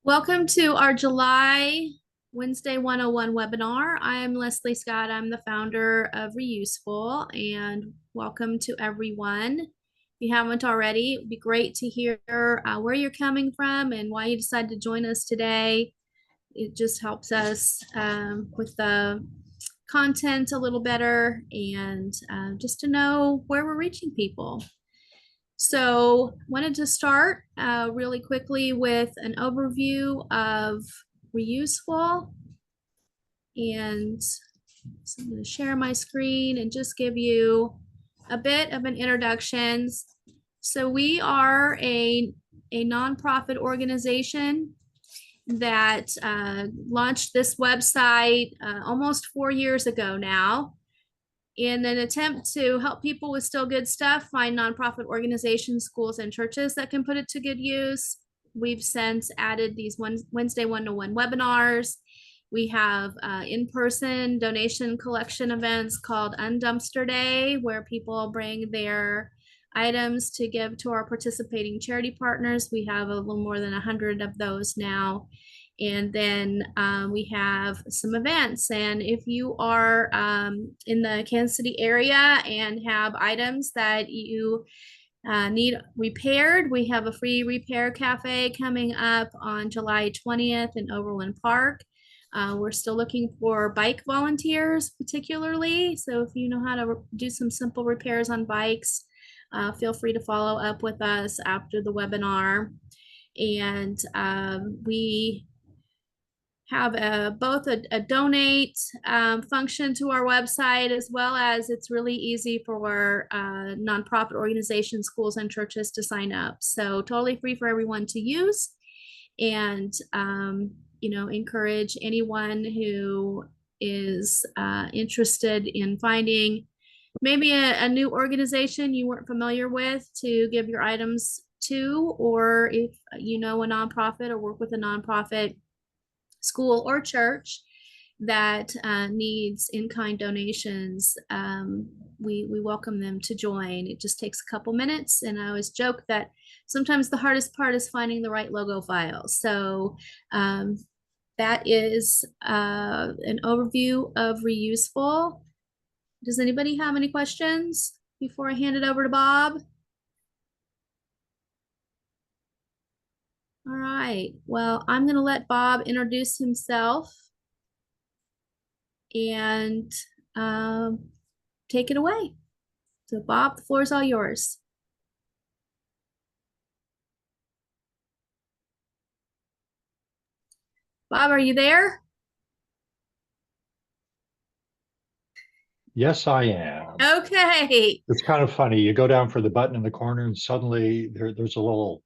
Welcome to our July Wednesday 101 webinar. I'm Leslie Scott. I'm the founder of Reuseful, and welcome to everyone. If you haven't already, it'd be great to hear where you're coming from and why you decided to join us today. It just helps us with the content a little better and just to know where we're reaching people. So wanted to start really quickly with an overview of Reuseful. And so I'm going to share my screen and just give you a bit of an introduction. So we are a nonprofit organization that launched this website almost 4 years ago now in an attempt to help people with still good stuff find nonprofit organizations, schools, and churches that can put it to good use. We've since added these Wednesday one-to-one webinars. We have in-person donation collection events called Undumpster Day, where people bring their items to give to our participating charity partners. We have a little more than 100 of those now. And then we have some events. And if you are in the Kansas City area and have items that you need repaired, we have a free repair cafe coming up on July 20th in Overland Park. We're still looking for bike volunteers, particularly. So if you know how to do some simple repairs on bikes, feel free to follow up with us after the webinar. And we have both a donate function to our website, as well as it's really easy for nonprofit organizations, schools, and churches to sign up. So totally free for everyone to use. And encourage anyone who is interested in finding maybe a new organization you weren't familiar with to give your items to, or if you know a nonprofit or work with a nonprofit, school, or church that needs in-kind donations, we welcome them to join. It just takes a couple minutes, and I always joke that sometimes the hardest part is finding the right logo file. So that is an overview of Reuseful. Does anybody have any questions before I hand it over to Bob? All right, well, I'm going to let Bob introduce himself and take it away. So Bob, the floor is all yours. Bob, are you there? Yes, I am. Okay. It's kind of funny. You go down for the button in the corner and suddenly there's a little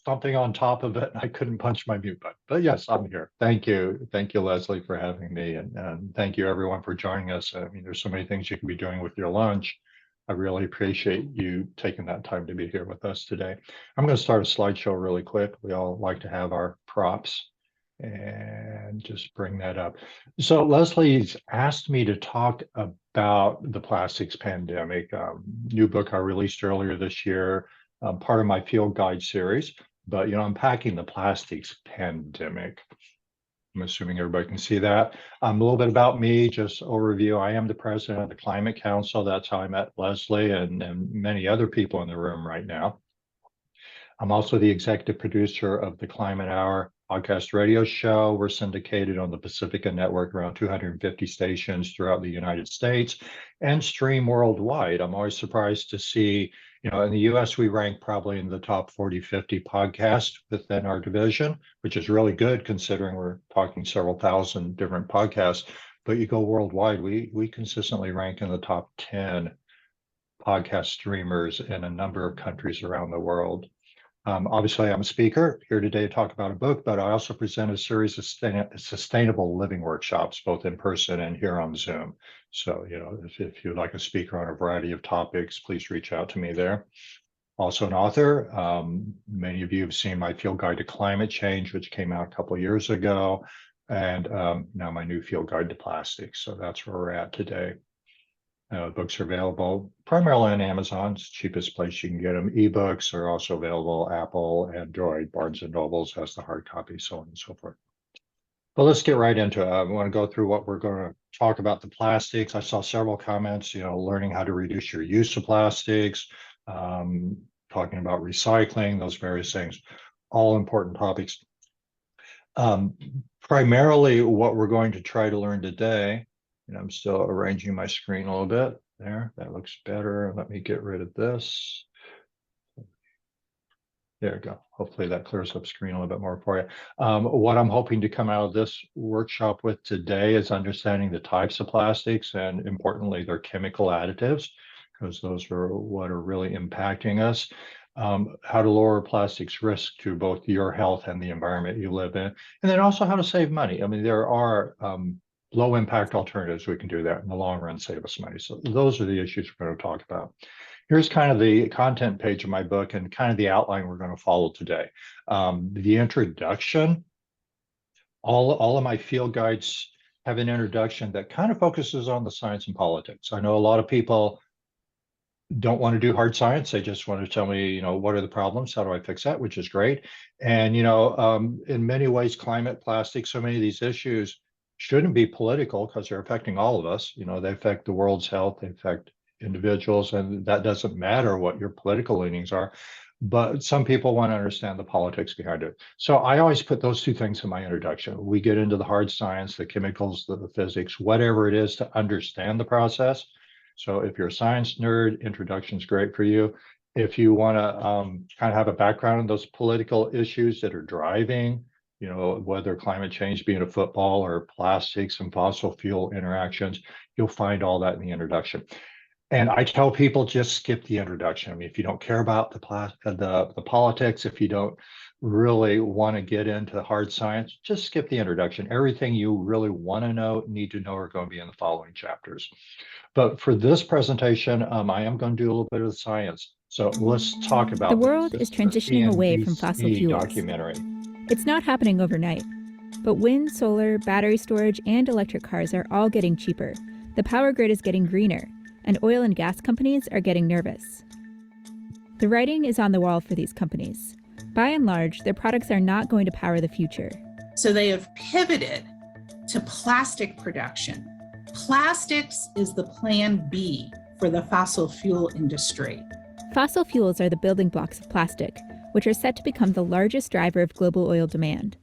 something on top of it. And I couldn't punch my mute button. But yes, I'm here. Thank you. Thank you, Leslie, for having me. And thank you, everyone, for joining us. I mean, there's so many things you can be doing with your lunch. I really appreciate you taking that time to be here with us today. I'm going to start a slideshow really quick. We all like to have our props and just bring that up. So Leslie's asked me to talk about the plastics pandemic, new book I released earlier this year, part of my field guide series, but unpacking the plastics pandemic. I'm assuming everybody can see that. A little bit about me, just overview. I am the president of the Climate Council. That's how I met Leslie and many other people in the room right now. I'm also the executive producer of the Climate Hour podcast radio show. We're syndicated on the Pacifica Network, around 250 stations throughout the United States, and stream worldwide. I'm always surprised to see, in the US, we rank probably in the top 40, 50 podcasts within our division, which is really good considering we're talking several thousand different podcasts. But you go worldwide, we consistently rank in the top 10 podcast streamers in a number of countries around the world. Obviously, I'm a speaker here today to talk about a book, but I also present a series of sustainable living workshops, both in person and here on Zoom. So, if you'd like a speaker on a variety of topics, please reach out to me there. Also an author. Many of you have seen my field guide to climate change, which came out a couple of years ago, and now my new field guide to plastics. So that's where we're at today. Books are available primarily on Amazon. It's the cheapest place you can get them. Ebooks are also available, Apple, Android, Barnes and Nobles has the hard copy, so on and so forth. But let's get right into it. I want to go through what we're going to talk about the plastics. I saw several comments, learning how to reduce your use of plastics, um, talking about recycling, those various things, all important topics. Um, Primarily, what we're going to try to learn today, and I'm still arranging my screen a little bit there. That looks better. Let me get rid of this. There we go. Hopefully that clears up screen a little bit more for you. What I'm hoping to come out of this workshop with today is understanding the types of plastics and importantly, their chemical additives, because those are what are really impacting us. How to lower plastics risk to both your health and the environment you live in, and then also how to save money. I mean, there are low impact alternatives we can do that in the long run, save us money. So those are the issues we're going to talk about. Here's kind of the content page of my book and kind of the outline we're going to follow today. The introduction, all of my field guides have an introduction that kind of focuses on the science and politics. I know a lot of people don't want to do hard science. They just want to tell me, what are the problems? How do I fix that? Which is great. And, in many ways, climate, plastics, so many of these issues shouldn't be political because they're affecting all of us. They affect the world's health, they affect individuals, and that doesn't matter what your political leanings are. But some people want to understand the politics behind it. So I always put those two things in my introduction. We get into the hard science, the chemicals, the physics, whatever it is to understand the process. So if you're a science nerd, introduction is great for you. If you want to kind of have a background in those political issues that are driving, whether climate change being a football or plastics and fossil fuel interactions, you'll find all that in the introduction. And I tell people just skip the introduction. I mean, if you don't care about the politics, if you don't really want to get into the hard science, just skip the introduction. Everything you really want to know, need to know, are going to be in the following chapters. But for this presentation, I am going to do a little bit of the science. So let's talk The about world this. is This is a transitioning away from fossil CNBC fuels. documentary. It's not happening overnight. But wind, solar, battery storage, and electric cars are all getting cheaper. The power grid is getting greener, and oil and gas companies are getting nervous. The writing is on the wall for these companies. By and large, their products are not going to power the future. So they have pivoted to plastic production. Plastics is the plan B for the fossil fuel industry. Fossil fuels are the building blocks of plastic, which are set to become the largest driver of global oil demand.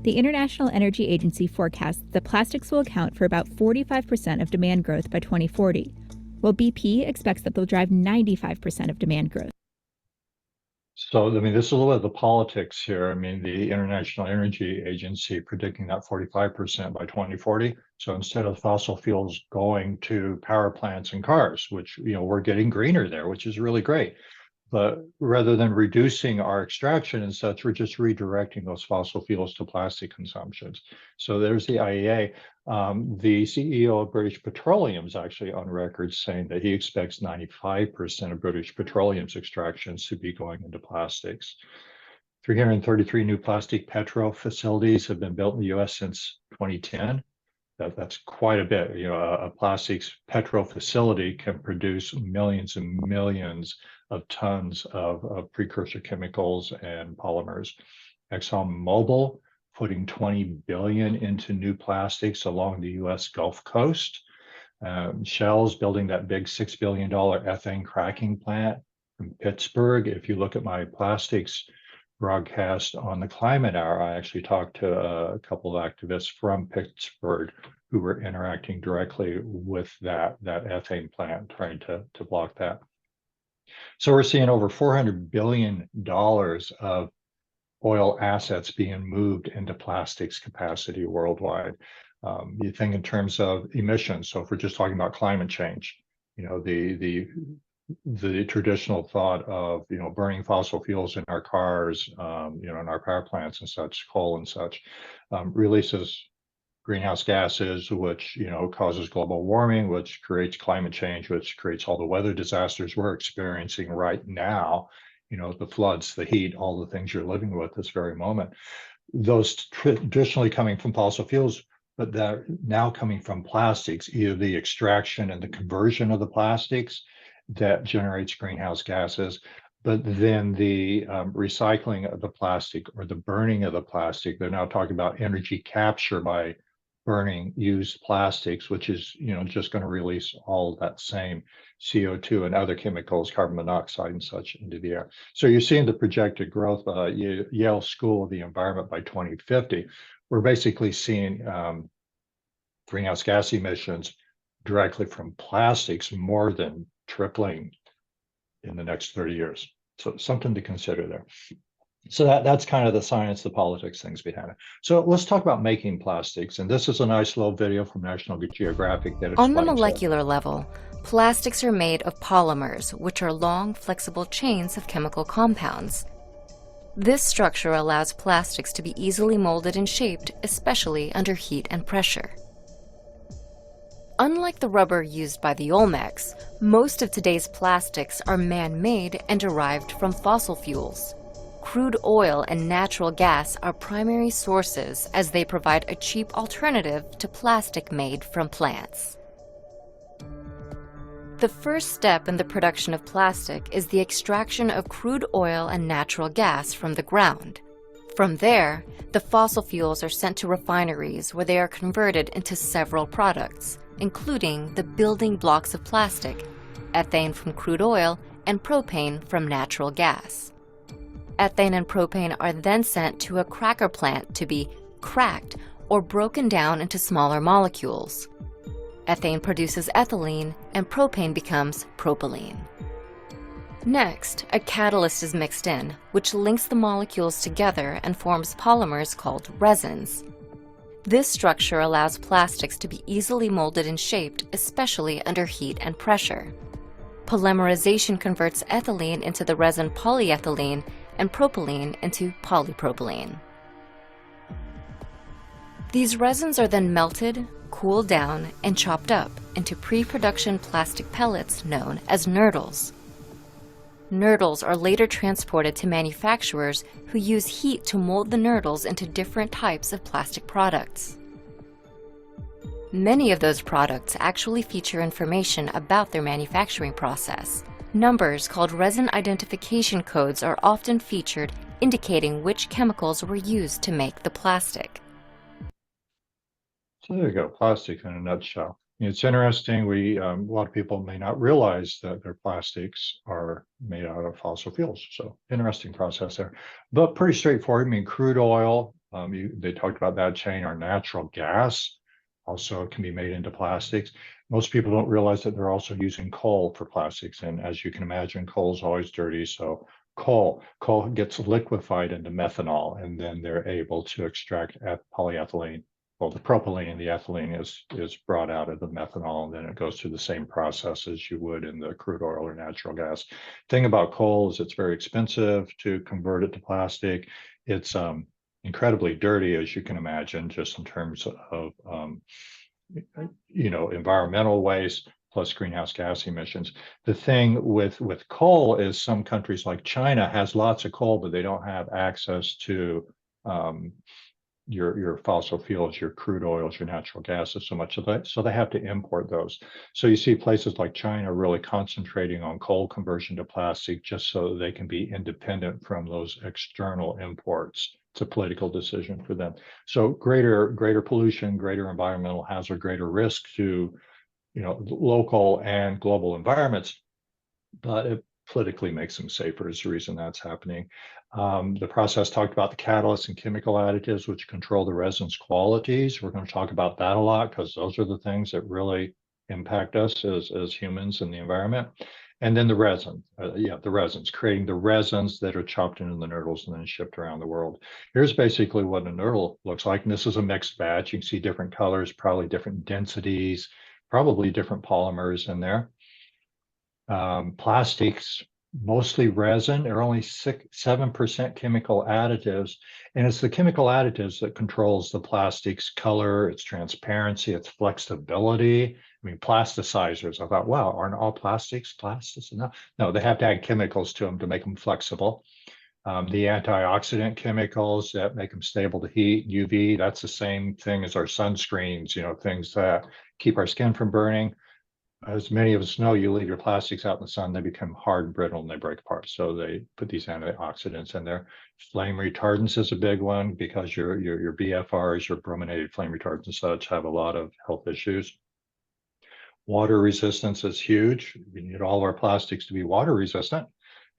The International Energy Agency forecasts that plastics will account for about 45% of demand growth by 2040, while BP expects that they'll drive 95% of demand growth. So, I mean, this is a little bit of the politics here. I mean, the International Energy Agency predicting that 45% by 2040. So instead of fossil fuels going to power plants and cars, which, we're getting greener there, which is really great. But rather than reducing our extraction and such, we're just redirecting those fossil fuels to plastic consumptions. So there's the IEA. The CEO of British Petroleum is actually on record saying that he expects 95% of British Petroleum's extractions to be going into plastics. 333 new plastic petro facilities have been built in the US since 2010. That's quite a bit. A plastics petro facility can produce millions and millions of tons of precursor chemicals and polymers. ExxonMobil putting 20 billion into new plastics along the US Gulf Coast. Shell's building that big $6 billion ethane cracking plant from Pittsburgh. If you look at my plastics broadcast on the Climate Hour, I actually talked to a couple of activists from Pittsburgh who were interacting directly with that ethane plant, trying to block that. So we're seeing over $400 billion of oil assets being moved into plastics capacity worldwide. You think in terms of emissions. So if we're just talking about climate change, the traditional thought of burning fossil fuels in our cars, in our power plants and such, coal and such, releases greenhouse gases, which causes global warming, which creates climate change, which creates all the weather disasters we're experiencing right now. The floods, the heat, all the things you're living with this very moment. Those traditionally coming from fossil fuels but they're now coming from plastics, either the extraction and the conversion of the plastics that generates greenhouse gases, but then the recycling of the plastic or the burning of the plastic. They're now talking about energy capture by burning used plastics, which is, just going to release all that same CO2 and other chemicals, carbon monoxide and such, into the air. So you're seeing the projected growth of Yale School of the Environment by 2050. We're basically seeing greenhouse gas emissions directly from plastics more than tripling in the next 30 years. So something to consider there. So that's kind of the science, the politics, things behind it. So let's talk about making plastics. And this is a nice little video from National Geographic that On the explains molecular level, plastics are made of polymers, which are long, flexible chains of chemical compounds. This structure allows plastics to be easily molded and shaped, especially under heat and pressure. Unlike the rubber used by the Olmecs, most of today's plastics are man-made and derived from fossil fuels. Crude oil and natural gas are primary sources as they provide a cheap alternative to plastic made from plants. The first step in the production of plastic is the extraction of crude oil and natural gas from the ground. From there, the fossil fuels are sent to refineries where they are converted into several products, including the building blocks of plastic, ethane from crude oil and propane from natural gas. Ethane and propane are then sent to a cracker plant to be cracked or broken down into smaller molecules. Ethane produces ethylene and propane becomes propylene. Next, a catalyst is mixed in, which links the molecules together and forms polymers called resins. This structure allows plastics to be easily molded and shaped, especially under heat and pressure. Polymerization converts ethylene into the resin polyethylene and propylene into polypropylene. These resins are then melted, cooled down, and chopped up into pre-production plastic pellets known as nurdles. Nurdles are later transported to manufacturers who use heat to mold the nurdles into different types of plastic products. Many of those products actually feature information about their manufacturing process. Numbers called resin identification codes are often featured, indicating which chemicals were used to make the plastic. So there you go, plastic in a nutshell. It's interesting, a lot of people may not realize that their plastics are made out of fossil fuels. So interesting process there, but pretty straightforward. I mean, crude oil, they talked about that chain, or natural gas also can be made into plastics. Most people don't realize that they're also using coal for plastics. And as you can imagine, coal is always dirty. So coal gets liquefied into methanol, and then they're able to extract polyethylene. Well, the propylene and the ethylene is brought out of the methanol, and then it goes through the same process as you would in the crude oil or natural gas. Thing about coal is it's very expensive to convert it to plastic. It's incredibly dirty, as you can imagine, just in terms of environmental waste plus greenhouse gas emissions. The thing with coal is some countries like China has lots of coal, but they don't have access to your fossil fuels, your crude oils, your natural gases so much, so they have to import those. So you see places like China really concentrating on coal conversion to plastic just so they can be independent from those external imports. It's a political decision for them. So greater pollution, greater environmental hazard, greater risk to local and global environments, but it politically makes them safer is the reason that's happening. The process talked about the catalysts and chemical additives, which control the resin's qualities. We're going to talk about that a lot because those are the things that really impact us as humans and the environment. And then the resin, the resins, creating the resins that are chopped into the nurdles and then shipped around the world. Here's basically what a nurdle looks like. And this is a mixed batch. You can see different colors, probably different densities, probably different polymers in there. Plastics, mostly resin, there are only 7% chemical additives. And it's the chemical additives that controls the plastic's color, its transparency, its flexibility. I mean, plasticizers, I thought, wow, aren't all plastics plastic enough? No, they have to add chemicals to them to make them flexible. The antioxidant chemicals that make them stable to heat, UV, that's the same thing as our sunscreens, things that keep our skin from burning. As many of us know, you leave your plastics out in the sun, they become hard and brittle and they break apart. So they put these antioxidants in there. Flame retardants is a big one because your BFRs, your brominated flame retardants and such, have a lot of health issues. Water resistance is huge. We need all of our plastics to be water resistant.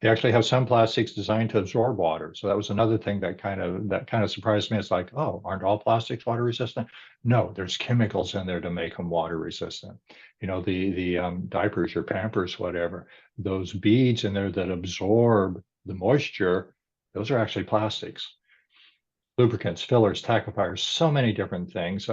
They actually have some plastics designed to absorb water. So that was another thing that kind of surprised me. It's like, oh, aren't all plastics water resistant? No, there's chemicals in there to make them water resistant. The diapers or Pampers, whatever, those beads in there that absorb the moisture, those are actually plastics. Lubricants, fillers, tackifiers, so many different things.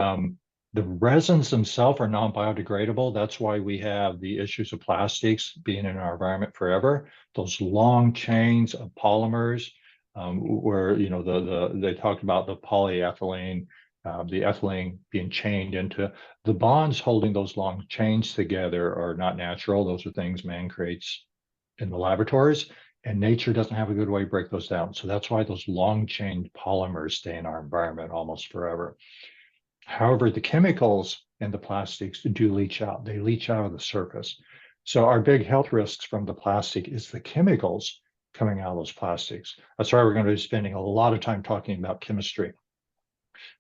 The resins themselves are non-biodegradable. That's why we have the issues of plastics being in our environment forever. Those long chains of polymers, where they talked about the polyethylene, the ethylene being chained into the bonds holding those long chains together are not natural. Those are things man creates in the laboratories, and nature doesn't have a good way to break those down. So that's why those long chain polymers stay in our environment almost forever. However, the chemicals in the plastics do leach out. They leach out of the surface. So our big health risks from the plastic is the chemicals coming out of those plastics. That's why we're going to be spending a lot of time talking about chemistry.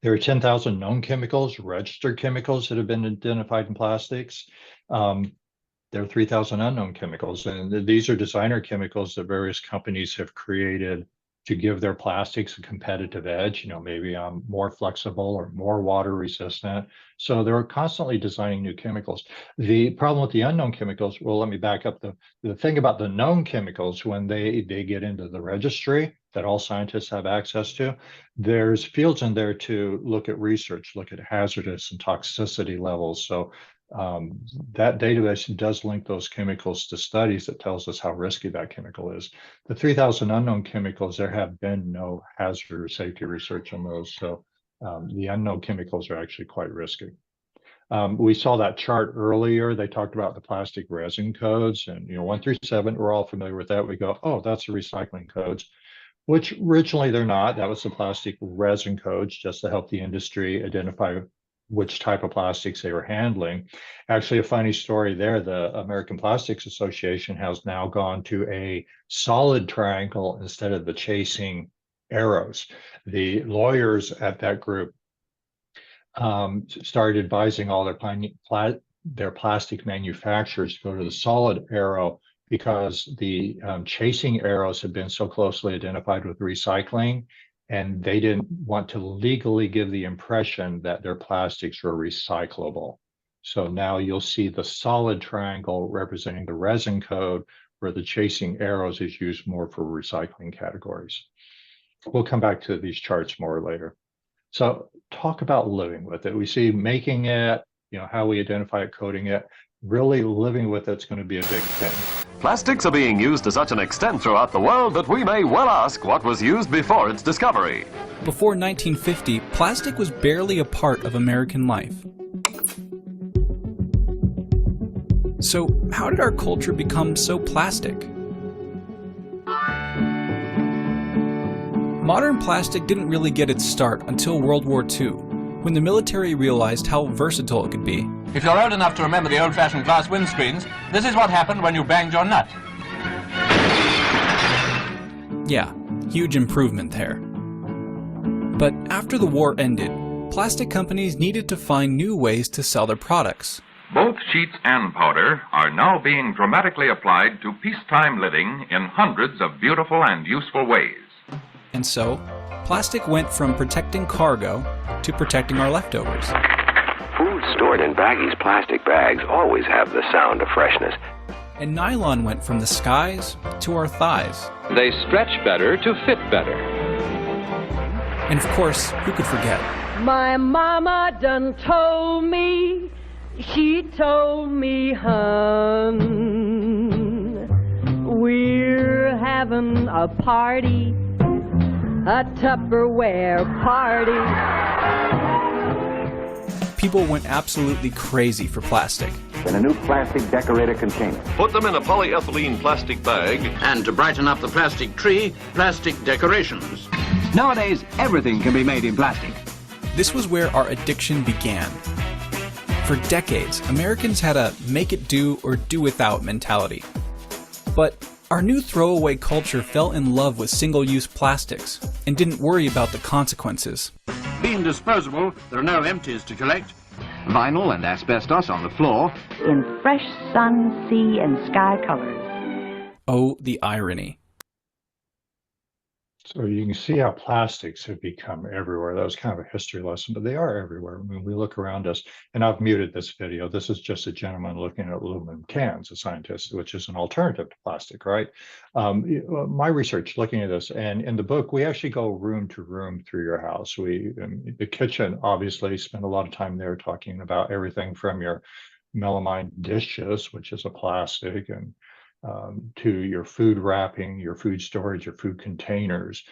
There are 10,000 known chemicals, registered chemicals that have been identified in plastics. There are 3,000 unknown chemicals, and these are designer chemicals that various companies have created to give their plastics a competitive edge, maybe more flexible or more water resistant. So they're constantly designing new chemicals. The problem with the unknown chemicals, well, let me back up. The thing about the known chemicals, when they get into the registry that all scientists have access to, there's fields in there to look at research, look at hazardous and toxicity levels. So that database does link those chemicals to studies that tells us how risky that chemical is. The 3,000 unknown chemicals, there have been no hazard or safety research on those. So the unknown chemicals are actually quite risky. We saw that chart earlier. They talked about the plastic resin codes, and 1 through 7, we're all familiar with that. We go, oh, that's the recycling codes, which originally they're not. That was the plastic resin codes just to help the industry identify which type of plastics they were handling. Actually, a funny story there, the American Plastics Association has now gone to a solid triangle instead of the chasing arrows. The lawyers at that group started advising all their plastic manufacturers to go to the solid arrow because the chasing arrows have been so closely identified with recycling, and they didn't want to legally give the impression that their plastics were recyclable. So now you'll see the solid triangle representing the resin code, where the chasing arrows is used more for recycling categories. We'll come back to these charts more later. So talk about living with it. We see making it, how we identify it, coding it. Really living with it's going to be a big thing. Plastics are being used to such an extent throughout the world that we may well ask what was used before its discovery. Before 1950, plastic was barely a part of American life. So, how did our culture become so plastic? Modern plastic didn't really get its start until World War II, when the military realized how versatile it could be. If you're old enough to remember the old-fashioned glass windscreens, this is what happened when you banged your nut. Yeah, huge improvement there. But after the war ended, plastic companies needed to find new ways to sell their products. Both sheets and powder are now being dramatically applied to peacetime living in hundreds of beautiful and useful ways. And so, plastic went from protecting cargo to protecting our leftovers. Food stored in Baggy's plastic bags always have the sound of freshness. And nylon went from the skies to our thighs. They stretch better to fit better. And of course, who could forget? My mama done told me, she told me, hun, we're having a party, a Tupperware party. People went absolutely crazy for plastic. in a new plastic decorator container. Put them in a polyethylene plastic bag. And to brighten up the plastic tree, plastic decorations. Nowadays, everything can be made in plastic. This was where our addiction began. For decades, Americans had a make it do or do without mentality. But our new throwaway culture fell in love with single-use plastics and didn't worry about the consequences. Being disposable, there are no empties to collect. Vinyl and asbestos on the floor. In fresh sun, sea, and sky colors. Oh, the irony. So you can see how plastics have become everywhere. That was kind of a history lesson, but they are everywhere. I mean, we look around us, and I've muted this video. This is just a gentleman looking at aluminum cans, a scientist, which is an alternative to plastic, right? My research looking at this, and in the book, we actually go room to room through your house. The kitchen, obviously, spend a lot of time there talking about everything from your melamine dishes, which is a plastic, and to your food wrapping, your food storage, your food containers,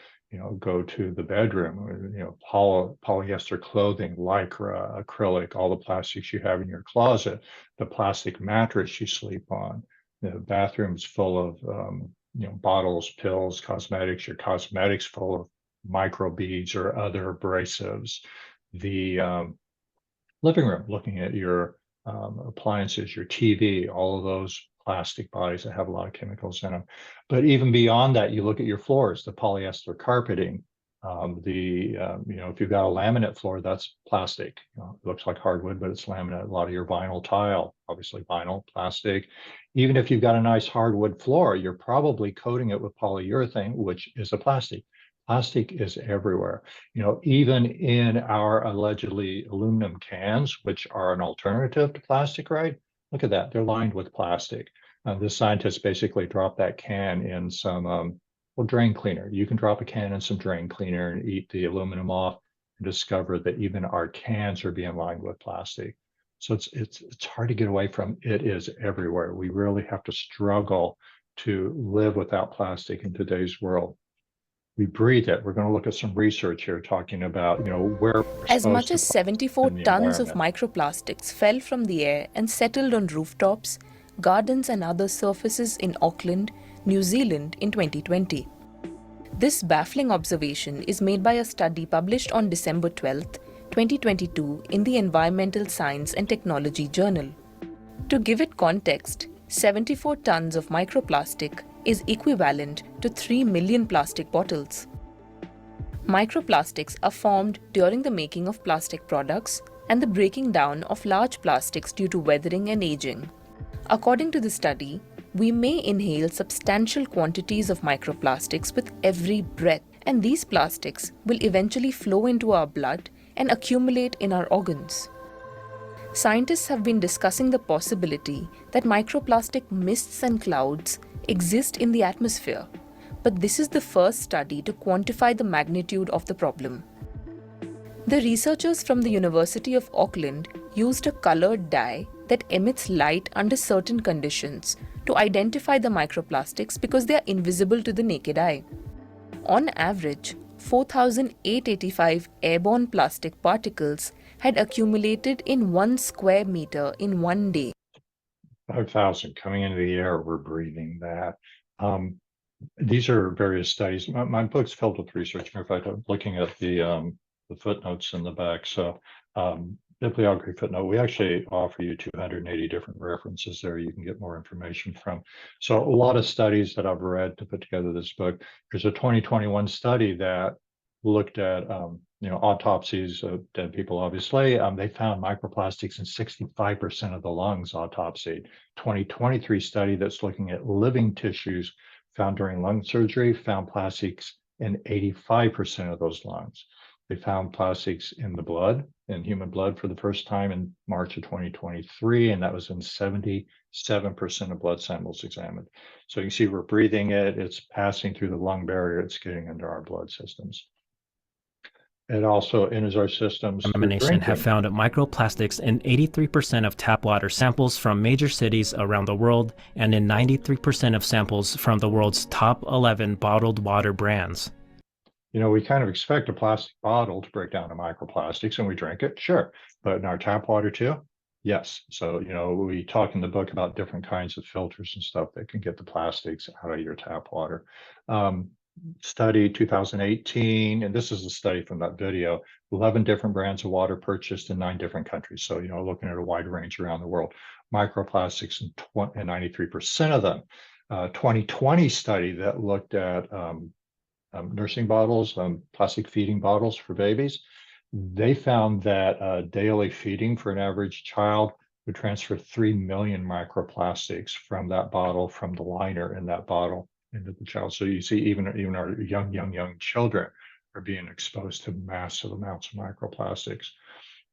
go to the bedroom, polyester clothing, lycra, acrylic, all the plastics you have in your closet, the plastic mattress you sleep on, the bathroom's full of, bottles, pills, cosmetics, your cosmetics full of microbeads or other abrasives, the living room, looking at your appliances, your TV, all of those plastic bodies that have a lot of chemicals in them. But even beyond that, you look at your floors, the polyester carpeting, if you've got a laminate floor, that's plastic. It looks like hardwood, but it's laminate. A lot of your vinyl tile, obviously vinyl, plastic. Even if you've got a nice hardwood floor, you're probably coating it with polyurethane, which is a plastic. Plastic is everywhere. Even in our allegedly aluminum cans, which are an alternative to plastic, right? Look at that, they're lined with plastic. The scientists basically drop that can in some drain cleaner. You can drop a can in some drain cleaner and eat the aluminum off and discover that even our cans are being lined with plastic. So it's hard to get away from. It is everywhere. We really have to struggle to live without plastic in today's world. We breathe it. We're going to look at some research here talking about, where as much as 74 tons of microplastics fell from the air and settled on rooftops, gardens and other surfaces in Auckland, New Zealand in 2020. This baffling observation is made by a study published on December 12, 2022 in the Environmental Science and Technology Journal. To give it context, 74 tons of microplastic is equivalent to 3 million plastic bottles. Microplastics are formed during the making of plastic products and the breaking down of large plastics due to weathering and aging. According to the study, we may inhale substantial quantities of microplastics with every breath, and these plastics will eventually flow into our blood and accumulate in our organs. Scientists have been discussing the possibility that microplastic mists and clouds exist in the atmosphere, but this is the first study to quantify the magnitude of the problem. The researchers from the University of Auckland used a colored dye that emits light under certain conditions to identify the microplastics because they are invisible to the naked eye. On average, 4,885 airborne plastic particles had accumulated in 1 square meter in one day. 5,000 coming into the air, we're breathing that. These are various studies. My book's filled with research. In fact, I'm looking at the footnotes in the back. So bibliography footnote, we actually offer you 280 different references there you can get more information from. So a lot of studies that I've read to put together this book. There's a 2021 study that looked at autopsies of dead people, obviously. They found microplastics in 65% of the lungs autopsied. 2023 study that's looking at living tissues found during lung surgery found plastics in 85% of those lungs. They found plastics in the blood, in human blood, for the first time in March of 2023, and that was in 77% of blood samples examined. So you can see we're breathing it, it's passing through the lung barrier, it's getting into our blood systems. It also enters our systems. Examination have found microplastics in 83% of tap water samples from major cities around the world and in 93% of samples from the world's top 11 bottled water brands. We kind of expect a plastic bottle to break down to microplastics and we drink it, sure. But in our tap water too, Yes. So, we talk in the book about different kinds of filters and stuff that can get the plastics out of your tap water. Study 2018, and this is a study from that video, 11 different brands of water purchased in 9 different countries. So, looking at a wide range around the world, microplastics in 93% of them. 2020 study that looked at nursing bottles, plastic feeding bottles for babies. They found that daily feeding for an average child would transfer 3 million microplastics from that bottle, from the liner in that bottle into the child. So you see, even our young children are being exposed to massive amounts of microplastics.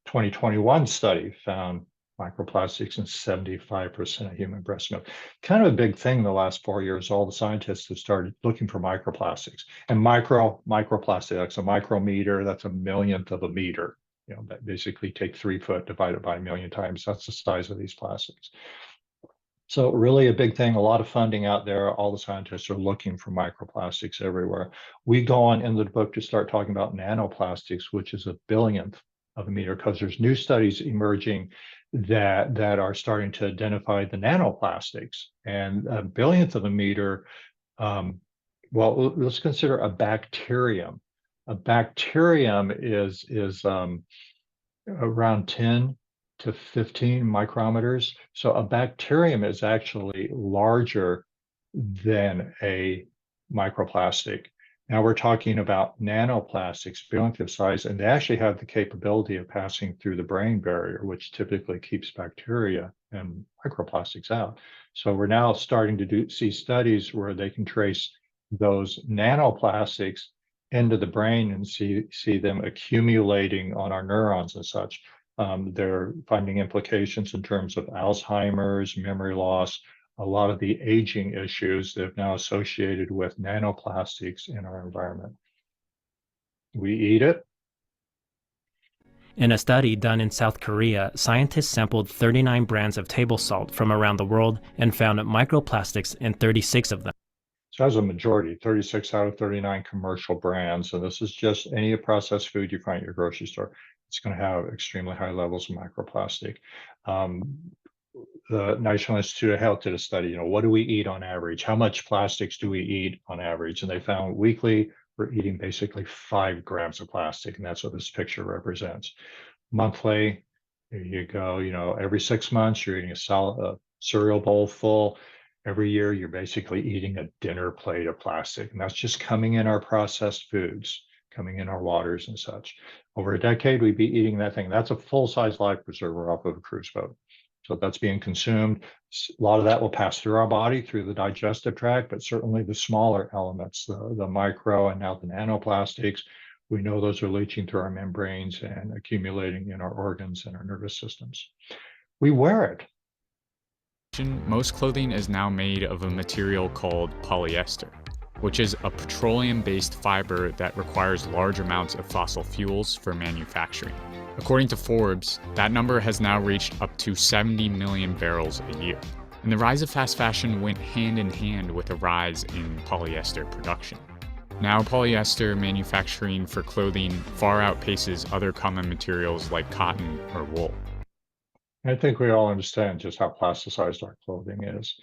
2021 study found microplastics in 75% of human breast milk. Kind of a big thing in the last 4 years. All the scientists have started looking for microplastics. And microplastic, that's a micrometer, that's a millionth of a meter. That basically take 3 foot divided by a million times. That's the size of these plastics. So really a big thing, a lot of funding out there. All the scientists are looking for microplastics everywhere. We go on in the book to start talking about nanoplastics, which is a billionth of a meter, because there's new studies emerging that are starting to identify the nanoplastics. And a billionth of a meter, well, let's consider a bacterium. A bacterium is around 10 to 15 micrometers. So a bacterium is actually larger than a microplastic. Now we're talking about nanoplastics, billionth of size, and they actually have the capability of passing through the brain barrier, which typically keeps bacteria and microplastics out. So we're now starting to see studies where they can trace those nanoplastics into the brain and see them accumulating on our neurons and such. They're finding implications in terms of Alzheimer's, memory loss, a lot of the aging issues that have now associated with nanoplastics in our environment. We eat it. In a study done in South Korea, scientists sampled 39 brands of table salt from around the world and found microplastics in 36 of them. So as a majority, 36 out of 39 commercial brands. And this is just any processed food you find at your grocery store. It's going to have extremely high levels of microplastic. The National Institute of Health did a study, what do we eat on average? How much plastics do we eat on average? And they found weekly, we're eating basically 5 grams of plastic. And that's what this picture represents. Monthly, there you go, every 6 months, you're eating a cereal bowl full. Every year, you're basically eating a dinner plate of plastic. And that's just coming in our processed foods, coming in our waters and such. Over a decade, we'd be eating that thing. That's a full-size life preserver off of a cruise boat. So that's being consumed. A lot of that will pass through our body, through the digestive tract, but certainly the smaller elements, the micro and now the nanoplastics, we know those are leaching through our membranes and accumulating in our organs and our nervous systems. We wear it. Most clothing is now made of a material called polyester, which is a petroleum-based fiber that requires large amounts of fossil fuels for manufacturing. According to Forbes, that number has now reached up to 70 million barrels a year. And the rise of fast fashion went hand in hand with a rise in polyester production. Now polyester manufacturing for clothing far outpaces other common materials like cotton or wool. I think we all understand just how plasticized our clothing is.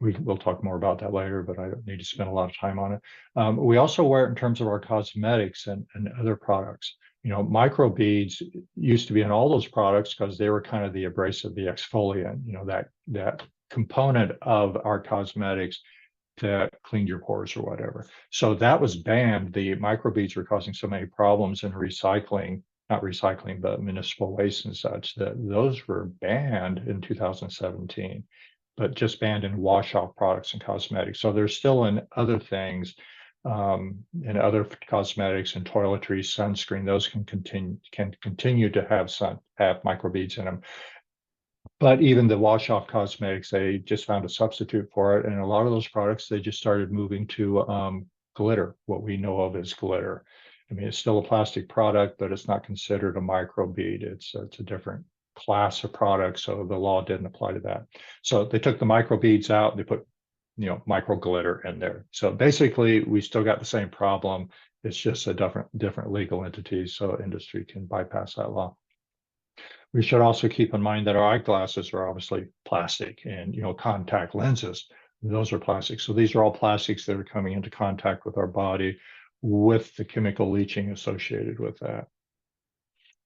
We'll talk more about that later, but I don't need to spend a lot of time on it. We also wear it in terms of our cosmetics and other products. Microbeads used to be in all those products because they were kind of the abrasive, the exfoliant, that component of our cosmetics that cleaned your pores or whatever. So that was banned. The microbeads were causing so many problems in recycling, not recycling, but municipal waste and such, that those were banned in 2017, but just banned in wash-off products and cosmetics. So they're still in other things, in other cosmetics and toiletries, sunscreen. Those can continue to have microbeads in them. But even the wash-off cosmetics, they just found a substitute for it. And a lot of those products, they just started moving to glitter, what we know of as glitter. I mean, it's still a plastic product, but it's not considered a microbead. It's a different class of products, so the law didn't apply to that. So they took the microbeads out, and they put, micro glitter in there. So basically, we still got the same problem. It's just a different legal entity, so industry can bypass that law. We should also keep in mind that our eyeglasses are obviously plastic, and contact lenses, those are plastic. So these are all plastics that are coming into contact with our body with the chemical leaching associated with that.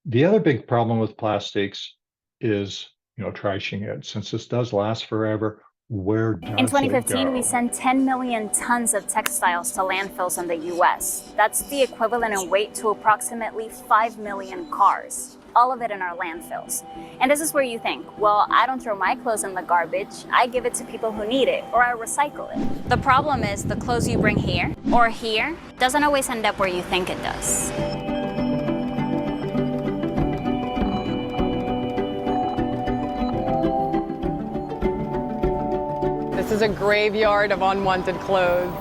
The other big problem with plastics is, trashing it. Since this does last forever, where does In it 2015, go? we sent 10 million tons of textiles to landfills in the US. That's the equivalent in weight to approximately 5 million cars. All of it in our landfills. And this is where you think, well, I don't throw my clothes in the garbage. I give it to people who need it, or I recycle it. The problem is the clothes you bring here or here doesn't always end up where you think it does. This is a graveyard of unwanted clothes.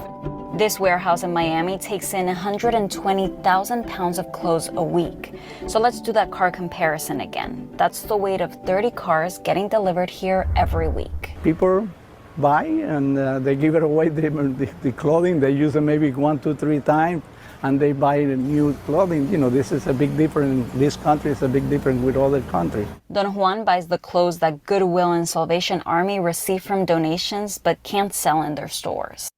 This warehouse in Miami takes in 120,000 pounds of clothes a week. So let's do that car comparison again. That's the weight of 30 cars getting delivered here every week. People buy and they give it away, the clothing. They use it maybe 1, 2, 3 times, and they buy new clothing. This is a big difference. This country is a big difference with other countries. Don Juan buys the clothes that Goodwill and Salvation Army receive from donations but can't sell in their stores.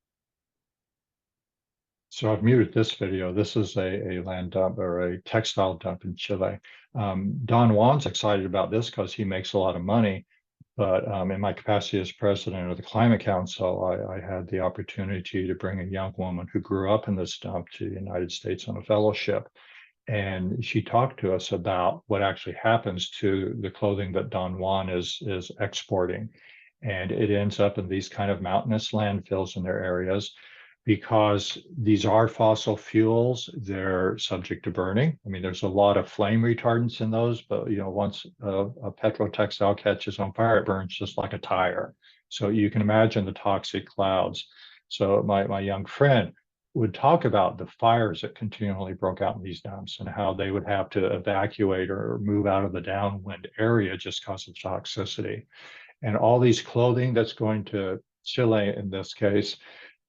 So I've muted this video. This is a land dump or a textile dump in Chile. Don Juan's excited about this because he makes a lot of money. But in my capacity as president of the Climate Council, I had the opportunity to bring a young woman who grew up in this dump to the United States on a fellowship. And she talked to us about what actually happens to the clothing that Don Juan is exporting. And it ends up in these kind of mountainous landfills in their areas. Because these are fossil fuels, they're subject to burning. I mean, there's a lot of flame retardants in those, but once a petrotextile catches on fire, it burns just like a tire. So you can imagine the toxic clouds. So my young friend would talk about the fires that continually broke out in these dumps and how they would have to evacuate or move out of the downwind area just because of toxicity. And all these clothing that's going to Chile in this case,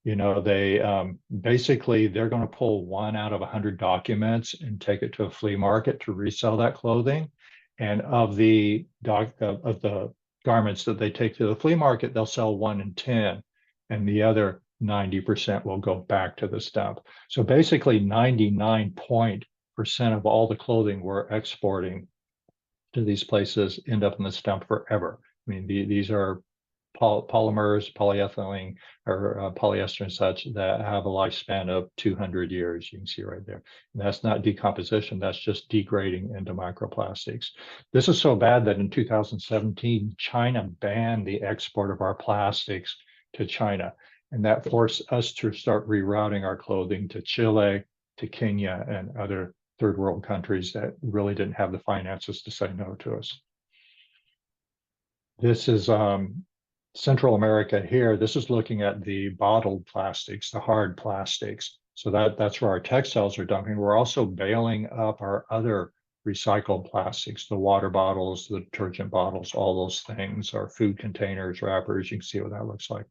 they basically they're going to pull 1 out of 100 documents and take it to a flea market to resell that clothing. And of the garments that they take to the flea market, they'll sell 1 in 10, and the other 90% will go back to this dump. So basically 99% of all the clothing we're exporting to these places end up in this dump forever. I mean, these are polymers, polyethylene, or polyester and such that have a lifespan of 200 years. You can see right there. And that's not decomposition, that's just degrading into microplastics. This is so bad that in 2017, China banned the export of our plastics to China. And that forced us to start rerouting our clothing to Chile, to Kenya, and other third world countries that really didn't have the finances to say no to us. This is Central America here. This is looking at the bottled plastics, the hard plastics. So that's where our textiles are dumping. We're also bailing up our other recycled plastics, the water bottles, the detergent bottles, all those things, our food containers, wrappers. You can see what that looks like.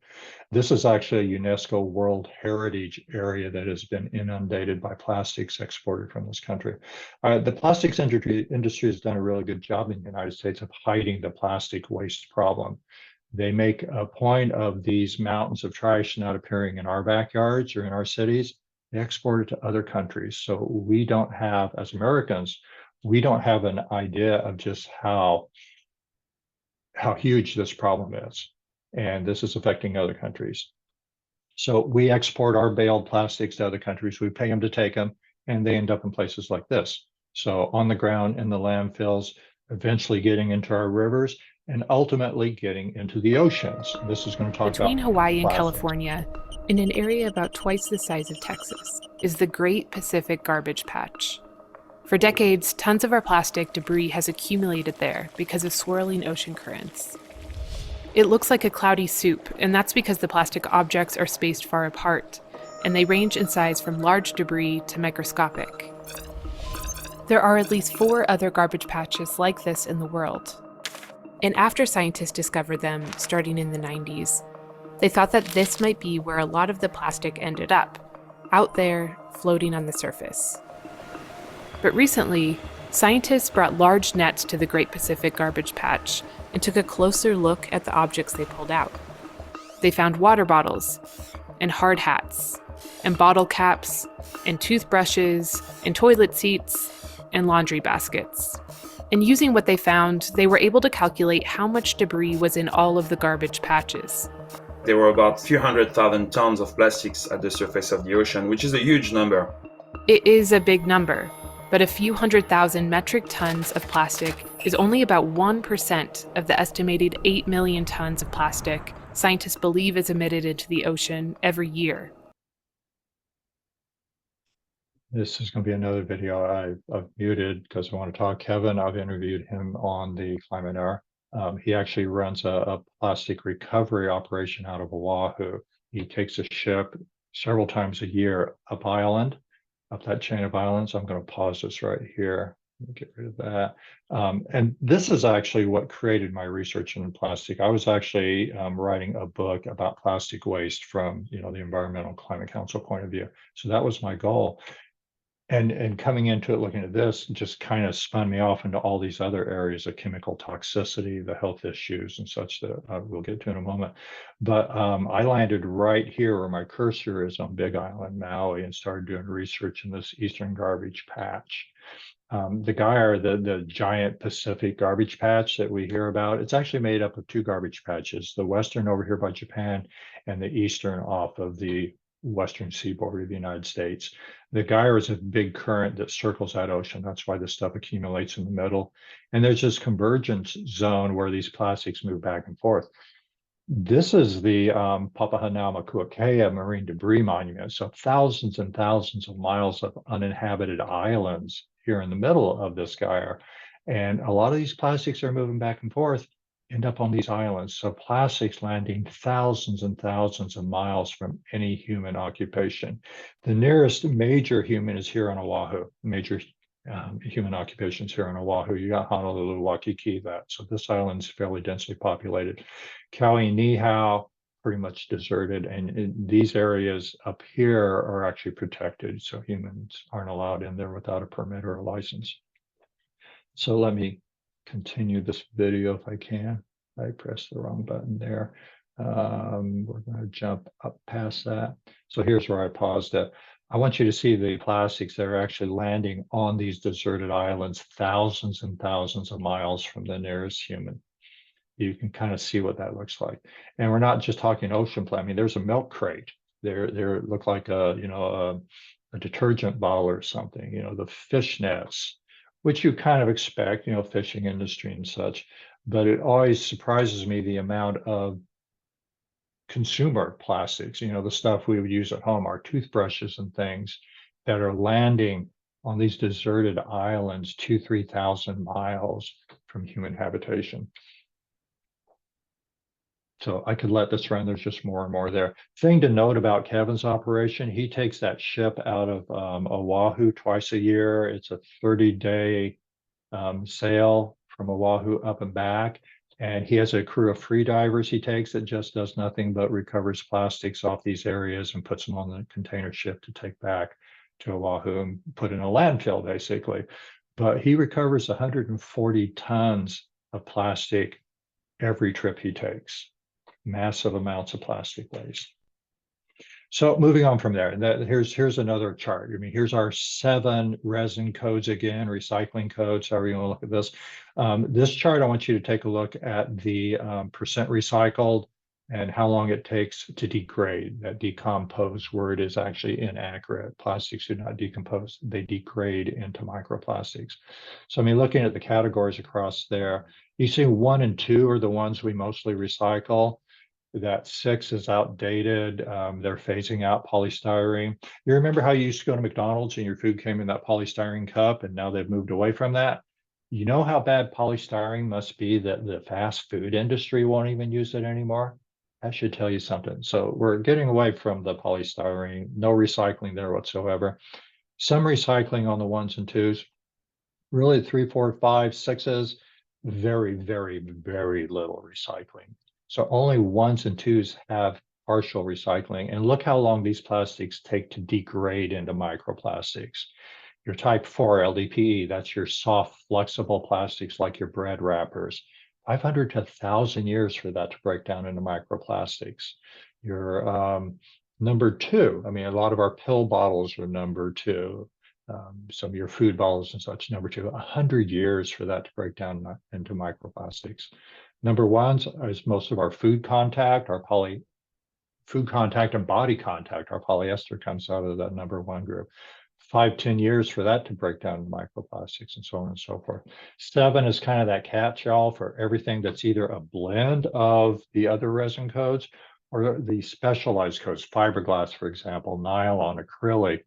This is actually a UNESCO World Heritage area that has been inundated by plastics exported from this country. The plastics industry has done a really good job in the United States of hiding the plastic waste problem. They make a point of these mountains of trash not appearing in our backyards or in our cities. They export it to other countries. So we don't have, as Americans, we don't have an idea of just how huge this problem is. And this is affecting other countries. So we export our baled plastics to other countries. We pay them to take them, and they end up in places like this. So on the ground in the landfills, eventually getting into our rivers, and ultimately getting into the oceans. This is going to talk Between about Hawaii and plastics. California, in an area about twice the size of Texas, is the Great Pacific Garbage Patch. For decades, tons of our plastic debris has accumulated there because of swirling ocean currents. It looks like a cloudy soup, and that's because the plastic objects are spaced far apart, and they range in size from large debris to microscopic. There are at least 4 other garbage patches like this in the world. And after scientists discovered them, starting in the 90s, they thought that this might be where a lot of the plastic ended up, out there, floating on the surface. But recently, Scientists brought large nets to the Great Pacific Garbage Patch and took a closer look at the objects they pulled out. They found water bottles, and hard hats, and bottle caps, and toothbrushes, and toilet seats, and laundry baskets. And using what they found, they were able to calculate how much debris was in all of the garbage patches. There were about 300,000 tons of plastics at the surface of the ocean, which is a huge number. It is a big number, but a few 100,000 metric tons of plastic is only about 1% of the estimated 8 million tons of plastic scientists believe is emitted into the ocean every year. This is going to be another video I've muted because I want to talk. Kevin, I've interviewed him on the Climate Hour. He actually runs a plastic recovery operation out of Oahu. He takes a ship several times a year up that chain of islands. I'm going to pause this right here. Let me get rid of that. And this is actually what created my research in plastic. I was actually writing a book about plastic waste from the Environmental Climate Council point of view. So that was my goal. And coming into it, looking at this, just kind of spun me off into all these other areas of chemical toxicity, the health issues and such that we'll get to in a moment. But I landed right here where my cursor is on Big Island, Maui, and started doing research in this eastern garbage patch. The Gyre, the giant Pacific garbage patch that we hear about, it's actually made up of two garbage patches, the western over here by Japan and the eastern off of the western seaboard of the United States. The Gyre is a big current that circles that ocean. That's why this stuff accumulates in the middle. And there's this convergence zone where these plastics move back and forth. This is the Papahanaumokuakea marine debris monument. So thousands and thousands of miles of uninhabited islands here in the middle of this Gyre. And a lot of these plastics are moving back and forth, end up on these islands. So plastics landing thousands and thousands of miles from any human occupation. The nearest major human is here on Oahu, major human occupations here on Oahu. You got Honolulu, Waikiki, that. So this island's fairly densely populated. Kauai, Niihau, pretty much deserted. And these areas up here are actually protected. So humans aren't allowed in there without a permit or a license. So let me continue this video if I can. I pressed the wrong button there. We're going to jump up past that. So here's where I paused it. I want you to see the plastics that are actually landing on these deserted islands, thousands and thousands of miles from the nearest human. You can kind of see what that looks like. And we're not just talking ocean plastic. I mean, there's a milk crate. There look like a detergent bottle or something, the fish nets, which you kind of expect, fishing industry and such. But it always surprises me the amount of consumer plastics, the stuff we would use at home, our toothbrushes and things that are landing on these deserted islands 2,000-3,000 miles from human habitation. So I could let this run. There's just more and more there. Thing to note about Kevin's operation, he takes that ship out of Oahu twice a year. It's a 30-day sail from Oahu up and back. And he has a crew of free divers he takes that just does nothing but recovers plastics off these areas and puts them on the container ship to take back to Oahu and put in a landfill, basically. But he recovers 140 tons of plastic every trip he takes. Massive amounts of plastic waste. So moving on from there, here's another chart. I mean, here's our 7 resin codes again, recycling codes, however you want to look at this. This chart, I want you to take a look at the percent recycled and how long it takes to degrade. That decompose word is actually inaccurate. Plastics do not decompose, they degrade into microplastics. So I mean, looking at the categories across there, you see 1 and 2 are the ones we mostly recycle. That 6 is outdated. They're phasing out polystyrene. You remember how you used to go to McDonald's and your food came in that polystyrene cup, and now they've moved away from that? You know how bad polystyrene must be that the fast food industry won't even use it anymore? That should tell you something. So we're getting away from the polystyrene, no recycling there whatsoever. Some recycling on the 1s and 2s. Really 3, 4, 5, 6s, very, very, very little recycling. So only 1s and 2s have partial recycling. And look how long these plastics take to degrade into microplastics. Your type 4 LDPE, that's your soft, flexible plastics like your bread wrappers. 500 to 1,000 years for that to break down into microplastics. Your number 2, I mean, a lot of our pill bottles are number 2. Some of your food bottles and such, number 2, 100 years for that to break down into microplastics. Number 1 is most of our food contact, food contact and body contact. Our polyester comes out of that number 1 group. 5-10 years for that to break down to microplastics and so on and so forth. 7 is kind of that catch-all for everything that's either a blend of the other resin codes or the specialized codes, fiberglass, for example, nylon, acrylic,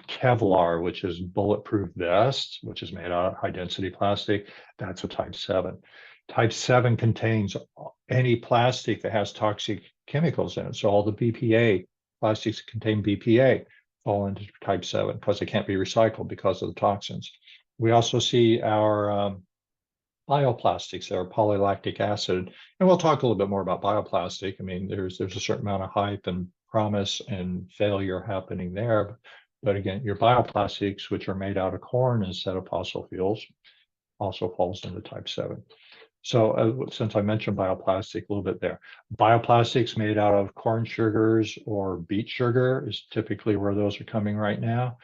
Kevlar, which is bulletproof vests, which is made out of high density plastic. That's a type 7. Type 7 contains any plastic that has toxic chemicals in it. So all the BPA, plastics that contain BPA, fall into type 7 because they can't be recycled because of the toxins. We also see our bioplastics that are polylactic acid. And we'll talk a little bit more about bioplastic. I mean, there's a certain amount of hype and promise and failure happening there. But again, your bioplastics, which are made out of corn instead of fossil fuels, also falls into type 7. So since I mentioned bioplastic a little bit there, bioplastics made out of corn sugars or beet sugar is typically where those are coming right now.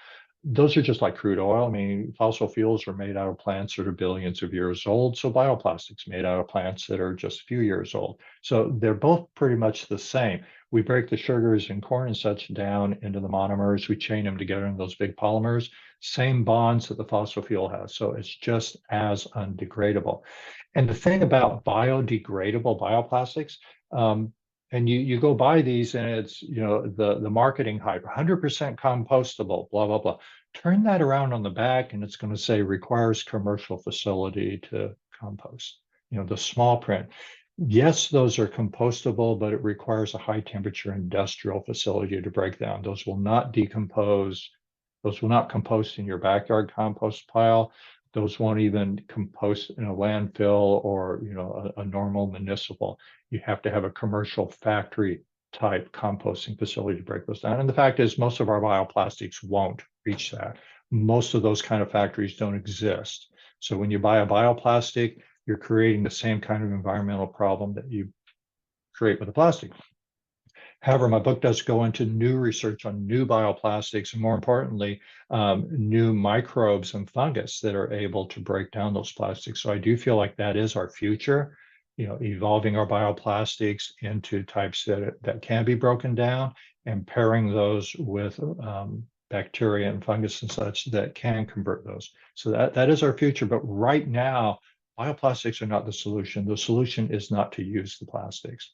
Those are just like crude oil. I mean, fossil fuels are made out of plants that are billions of years old. So bioplastics made out of plants that are just a few years old. So they're both pretty much the same. We break the sugars in corn and such down into the monomers. We chain them together in those big polymers, same bonds that the fossil fuel has. So it's just as undegradable. And the thing about biodegradable bioplastics, and you go buy these and it's, the marketing hype, 100% compostable, blah, blah, blah. Turn that around on the back and it's going to say requires commercial facility to compost, the small print. Yes, those are compostable, but it requires a high temperature industrial facility to break down. Those will not decompose. Those will not compost in your backyard compost pile. Those won't even compost in a landfill or a normal municipal. You have to have a commercial factory type composting facility to break those down. And the fact is most of our bioplastics won't reach that. Most of those kind of factories don't exist. So when you buy a bioplastic, you're creating the same kind of environmental problem that you create with a plastic. However, my book does go into new research on new bioplastics and more importantly, new microbes and fungus that are able to break down those plastics. So I do feel like that is our future, evolving our bioplastics into types that can be broken down and pairing those with bacteria and fungus and such that can convert those. So that is our future. But right now, bioplastics are not the solution. The solution is not to use the plastics.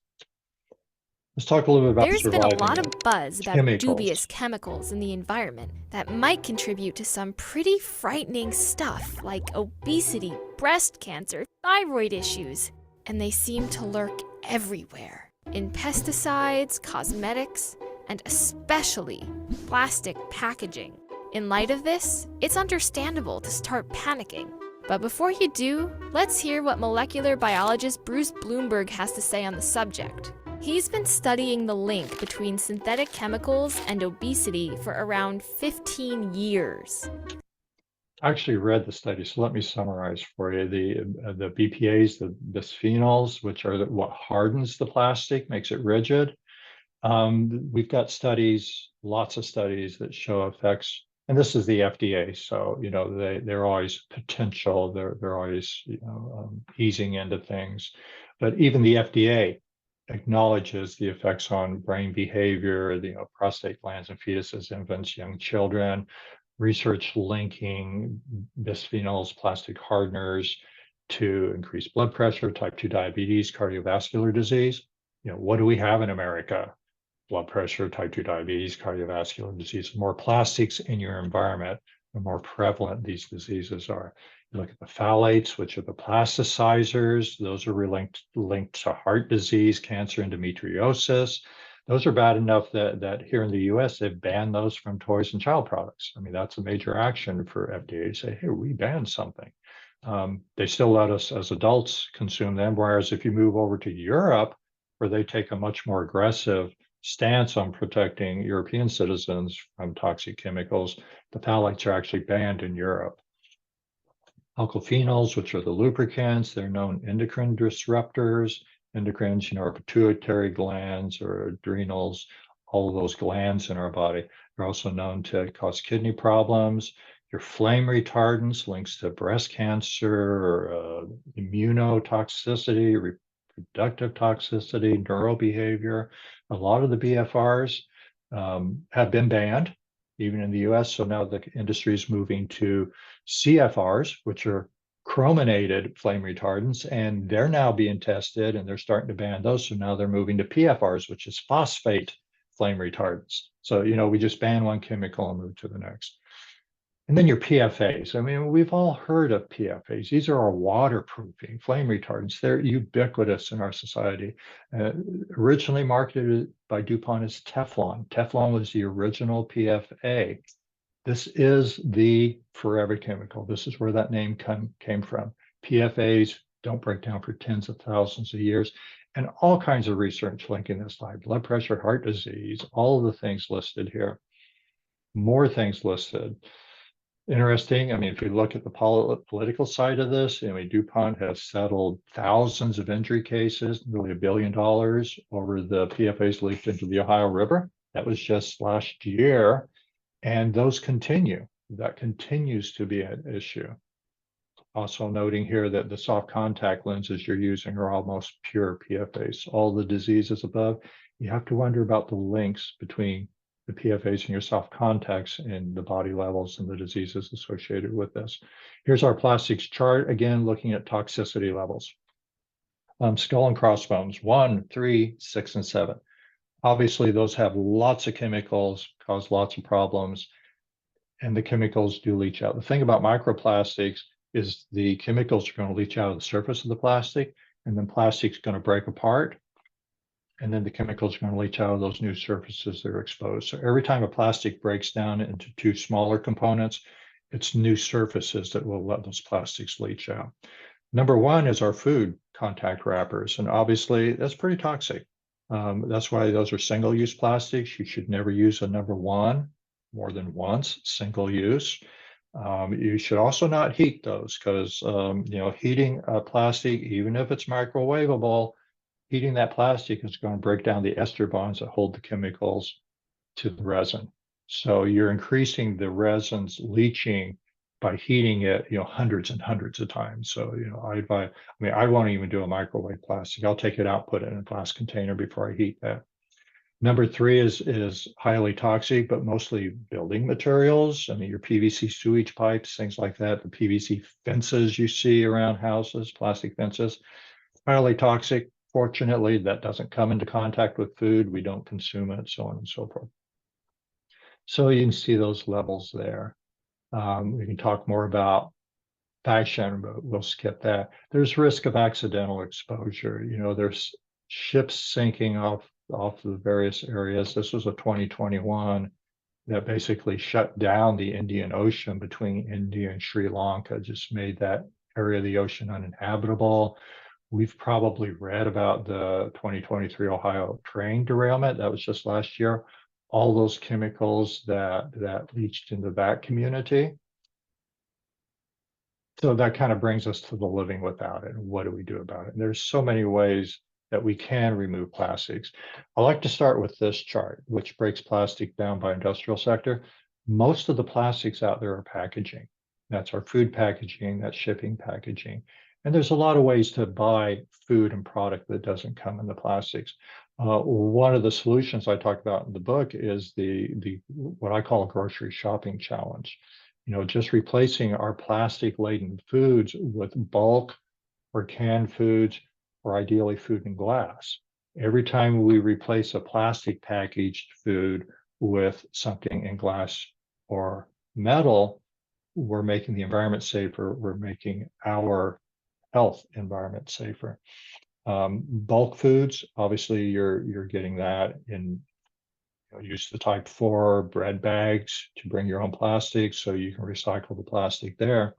Let's talk a little bit about There's been a lot of buzz about chemicals. dubious chemicals in the environment that might contribute to some pretty frightening stuff like obesity, breast cancer, thyroid issues. And they seem to lurk everywhere. In pesticides, cosmetics, and especially plastic packaging. In light of this, it's understandable to start panicking. But before you do, let's hear what molecular biologist Bruce Bloomberg has to say on the subject. He's been studying the link between synthetic chemicals and obesity for around 15 years. I actually read the study, so let me summarize for you. The BPAs, the bisphenols, which are what hardens the plastic, makes it rigid. We've got studies, lots of studies that show effects, and this is the FDA, so they're always potential. They're always easing into things, but even the FDA acknowledges the effects on brain behavior, prostate glands and fetuses, infants, young children. Research linking bisphenols, plastic hardeners, to increased blood pressure, type 2 diabetes, cardiovascular disease. What do we have in America? Blood pressure, type 2 diabetes, cardiovascular disease. The more plastics in your environment, the more prevalent these diseases are. You look at the phthalates, which are the plasticizers. Those are linked to heart disease, cancer, endometriosis. Those are bad enough that here in the US, they've banned those from toys and child products. I mean, that's a major action for FDA to say, hey, we banned something. They still let us as adults consume them. Whereas if you move over to Europe, where they take a much more aggressive stance on protecting European citizens from toxic chemicals. The phthalates are actually banned in Europe. Alkyl which are the lubricants, they're known endocrine disruptors. Endocrines, our pituitary glands or adrenals, all of those glands in our body. They're also known to cause kidney problems. Your flame retardants links to breast cancer, or immunotoxicity, reproductive toxicity, neurobehavior. A lot of the BFRs have been banned, even in the US. So now the industry is moving to CFRs, which are chrominated flame retardants, and they're now being tested and they're starting to ban those. So now they're moving to PFRs, which is phosphate flame retardants. So, we just ban one chemical and move to the next. And then your PFAs. I mean, we've all heard of PFAs. These are our waterproofing flame retardants. They're ubiquitous in our society. Originally marketed by DuPont as Teflon. Teflon was the original PFA. This is the forever chemical. This is where that name came from. PFAs don't break down for tens of thousands of years, and all kinds of research linking this to high blood pressure, heart disease, all of the things listed here. More things listed. Interesting. I mean, if you look at the political side of this, DuPont has settled thousands of injury cases, nearly $1 billion over the PFAs leaked into the Ohio River. That was just last year. And those continue. That continues to be an issue. Also noting here that the soft contact lenses you're using are almost pure PFAs. All the diseases above, you have to wonder about the links between the PFAs and your soft contacts and the body levels and the diseases associated with this. Here's our plastics chart, again, looking at toxicity levels. Skull and crossbones, 1, 3, 6, and 7. Obviously, those have lots of chemicals, cause lots of problems, and the chemicals do leach out. The thing about microplastics is the chemicals are going to leach out of the surface of the plastic, and then plastic's going to break apart, and then the chemicals are going to leach out of those new surfaces that are exposed. So every time a plastic breaks down into two smaller components, it's new surfaces that will let those plastics leach out. Number one is our food contact wrappers, and obviously that's pretty toxic. That's why those are single-use plastics. You should never use a number one more than once, single use. You should also not heat those because, heating a plastic, even if it's microwavable, heating that plastic is going to break down the ester bonds that hold the chemicals to the resin. So you're increasing the resin's leaching by heating it, hundreds and hundreds of times. So, I won't even do a microwave plastic. I'll take it out, put it in a glass container before I heat that. Number three is highly toxic, but mostly building materials. I mean, your PVC sewage pipes, things like that, the PVC fences you see around houses, plastic fences, highly toxic. Fortunately, that doesn't come into contact with food. We don't consume it, so on and so forth. So you can see those levels there. We can talk more about fashion, but we'll skip that. There's risk of accidental exposure. There's ships sinking off the various areas. This was a 2021 that basically shut down the Indian Ocean between India and Sri Lanka, just made that area of the ocean uninhabitable. We've probably read about the 2023 Ohio train derailment. That was just last year. All those chemicals that leached into that community. So that kind of brings us to the living without it. What do we do about it? And there's so many ways that we can remove plastics. I like to start with this chart, which breaks plastic down by industrial sector. Most of the plastics out there are packaging. That's our food packaging, that's shipping packaging. And there's a lot of ways to buy food and product that doesn't come in the plastics. One of the solutions I talked about in the book is the what I call a grocery shopping challenge. Just replacing our plastic laden foods with bulk or canned foods, or ideally food in glass. Every time we replace a plastic packaged food with something in glass or metal, we're making the environment safer. We're making our health environment safer. Bulk foods, obviously you're getting that in, use the type 4 bread bags to bring your own plastic so you can recycle the plastic there.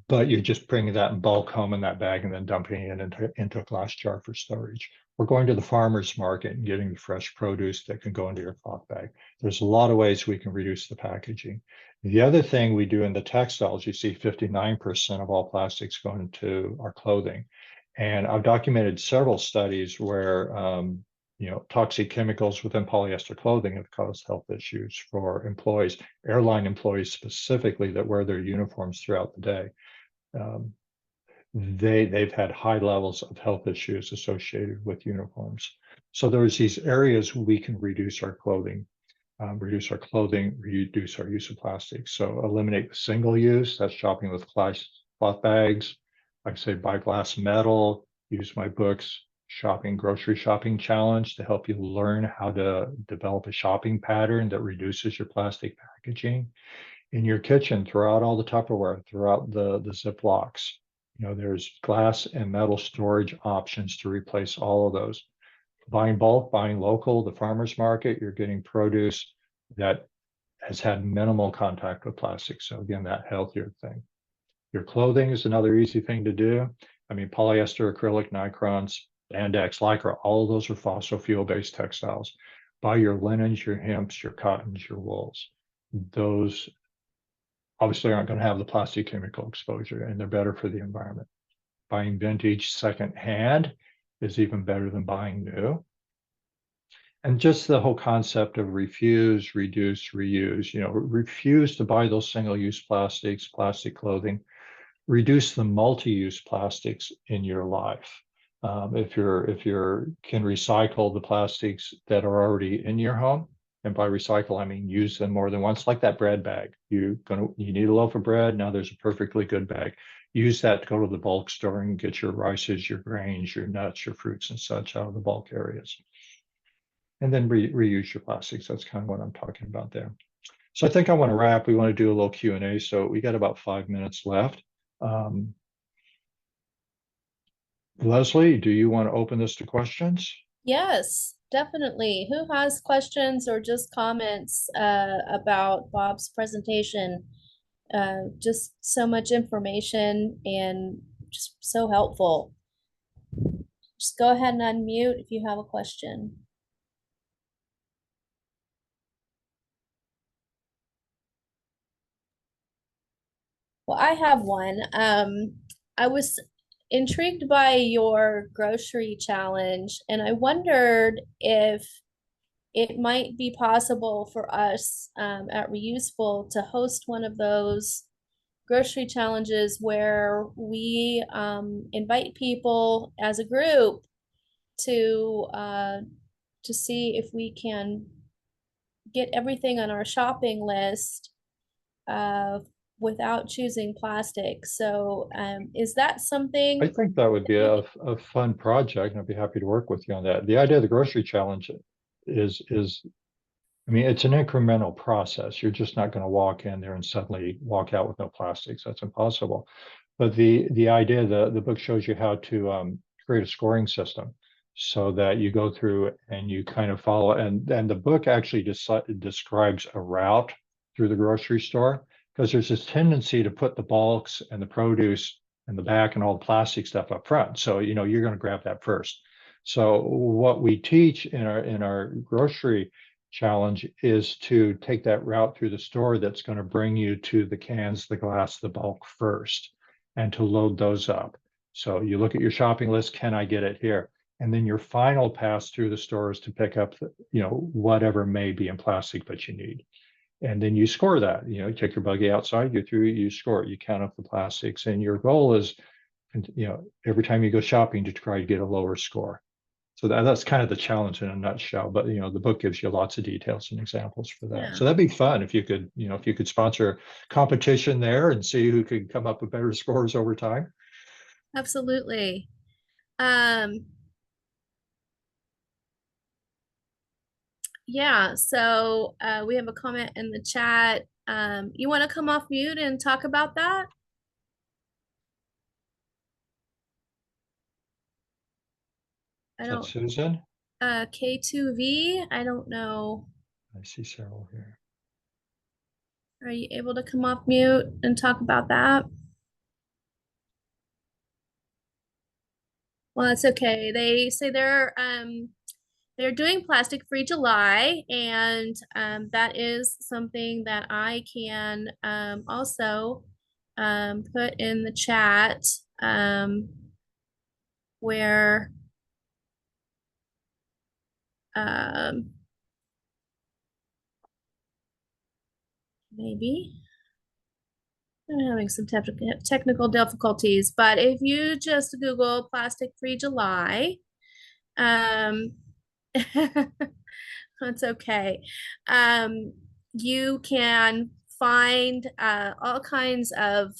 But you're just bringing that in bulk home in that bag and then dumping it into a glass jar for storage. or going to the farmer's market and getting the fresh produce that can go into your cloth bag. There's a lot of ways we can reduce the packaging. The other thing we do in the textiles, you see 59% of all plastics going into our clothing. And I've documented several studies where toxic chemicals within polyester clothing have caused health issues for employees, airline employees specifically that wear their uniforms throughout the day. They've had high levels of health issues associated with uniforms. So there's these areas we can reduce our clothing, reduce our use of plastic. So eliminate the single use, that's shopping with cloth bags. Like I say, buy glass metal, use my books, grocery shopping challenge to help you learn how to develop a shopping pattern that reduces your plastic packaging. In your kitchen, throw out all the Tupperware, throw out the Ziplocs. There's glass and metal storage options to replace all of those. Buying bulk, buying local, the farmer's market, you're getting produce that has had minimal contact with plastic. So again, that healthier thing. Your clothing is another easy thing to do. I mean, polyester, acrylic, nikrons, spandex, lycra, all of those are fossil fuel-based textiles. Buy your linens, your hemps, your cottons, your wools. Those obviously aren't going to have the plastic chemical exposure, and they're better for the environment. Buying vintage secondhand is even better than buying new. And just the whole concept of refuse, reduce, reuse, refuse to buy those single-use plastics, plastic clothing, reduce the multi-use plastics in your life. If you can recycle the plastics that are already in your home, and by recycle, I mean use them more than once, like that bread bag. You need a loaf of bread, now there's a perfectly good bag. Use that to go to the bulk store and get your rices, your grains, your nuts, your fruits and such out of the bulk areas. And then reuse your plastics. That's kind of what I'm talking about there. So I think I want to wrap. We want to do a little Q&A. So we got about 5 minutes left. Leslie, do you want to open this to questions? Yes, definitely. Who has questions or just comments about Bob's presentation? Just so much information and just so helpful. Just go ahead and unmute if you have a question. Well, I have one. I was intrigued by your grocery challenge, and I wondered if it might be possible for us at Reuseful to host one of those grocery challenges where we invite people as a group to see if we can get everything on our shopping list without choosing plastic. So is that something? I think that would be a fun project, and I'd be happy to work with you on that. The idea of the grocery challenge is I mean, it's an incremental process. You're just not going to walk in there and suddenly walk out with no plastics. That's impossible. But the idea, the book shows you how to create a scoring system so that you go through and you kind of follow. And the book actually describes a route through the grocery store, because there's this tendency to put the bulks and the produce in the back and all the plastic stuff up front. So, you're going to grab that first. So what we teach in our grocery challenge is to take that route through the store that's going to bring you to the cans, the glass, the bulk first, and to load those up. So you look at your shopping list, can I get it here? And then your final pass through the store is to pick up, whatever may be in plastic that you need. And then you score that, you take your buggy outside, you score it, you count up the plastics, and your goal is, every time you go shopping to try to get a lower score. So that's kind of the challenge in a nutshell, but the book gives you lots of details and examples for that. Yeah. So that'd be fun if you could sponsor competition there and see who could come up with better scores over time. Absolutely. Yeah, so we have a comment in the chat. You want to come off mute and talk about that? I don't. Susan? K2V, I don't know. I see several here. Are you able to come off mute and talk about that? Well, it's okay. They say they're doing Plastic Free July, and that is something that I can also put in the chat, where maybe I'm having some technical difficulties, but if you just Google Plastic Free July, um, that's okay. You can find all kinds of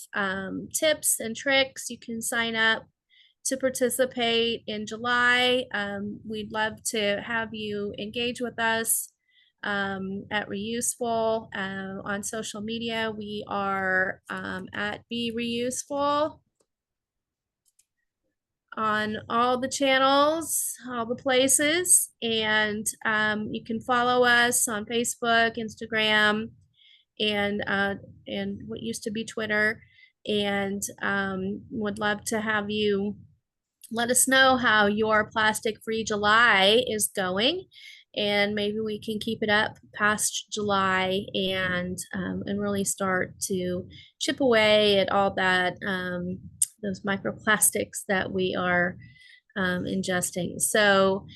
tips and tricks. You can sign up to participate in July. We'd love to have you engage with us at Reuseful on social media. We are at Be Reuseful on all the channels, all the places, and you can follow us on Facebook, Instagram, and what used to be Twitter, and would love to have you let us know how your Plastic Free July is going, and maybe we can keep it up past July and really start to chip away at all that those microplastics that we are ingesting. So